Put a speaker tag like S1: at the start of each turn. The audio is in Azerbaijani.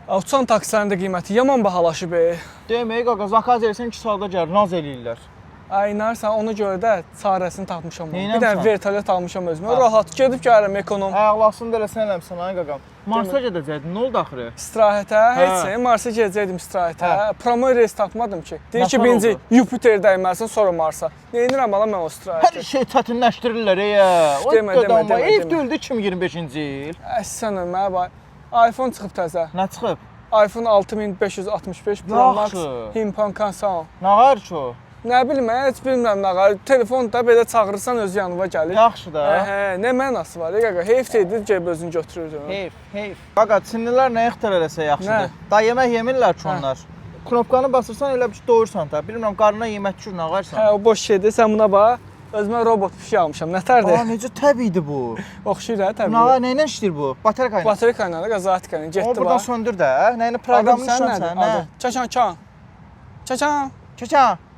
S1: Uçan taksilərin də qiyməti yaman bahalaşıb.
S2: Demək, qaqa, zakaz versən 2 saatda gəlir, naz eləyirlər.
S1: Ay inarsan, ona görə də çarəsini tapmışam. Bir
S2: Neynəmsən?
S1: dənə vertolyot almışam özümə. Rahat gedib gəlirəm ekonom.
S2: Ayaqlasını da eləsən eləmsən, ay qaqam. Marsa gedəcəkdin, nə oldu axırı?
S1: İstirahətə, heç şey, Marsa gedəcəkdim istirahətə. Promo reys tapmadım ki. Deyir ki,
S2: Nətər
S1: birinci
S2: oldu?
S1: Jupiter dəyməlisən, sonra Marsa. Neynirəm ala mən o
S2: Hər
S1: istirahəti?
S2: şey çətinləşdirirlər,
S1: Demə, demə.
S2: Ev döldü 2025-ci il.
S1: Sən mənə bax. iPhone çıxıb təzə.
S2: Nə çıxıb?
S1: iPhone 6565 Pro Max
S2: Yaxşı.
S1: Himpan Kansan.
S2: Nə var ki o?
S1: Nə bilim, heç bilmirəm nə qədər. Telefonda belə çağırırsan öz yanına gəlir.
S2: Yaxşı da.
S1: Nə mənası var? Qaqa, heyf deyir, gəlib özünü götürürdün.
S2: Heyf. Qaqa, çinlilər nə ixtira eləsə yaxşıdır. Da yemək yemirlər ki onlar. Knopkanı basırsan elə bir ki doyursan da. Bilmirəm, qarnına yemək düşür, nə qarsan?
S1: O boş şeydir. Sən buna bax. Özümə robot pişik almışam. Nətərdir?
S2: Necə təbiidir bu?
S1: Oxşuyur hə, təbii.
S2: Nə ilə işləyir bu? Baterka ilə.
S1: Baterka ilə, qazatika ilə getdi bax.
S2: Buradan söndür də. Nə ilə proqramını işləmsən?
S1: Çaçan.
S2: Çaçan.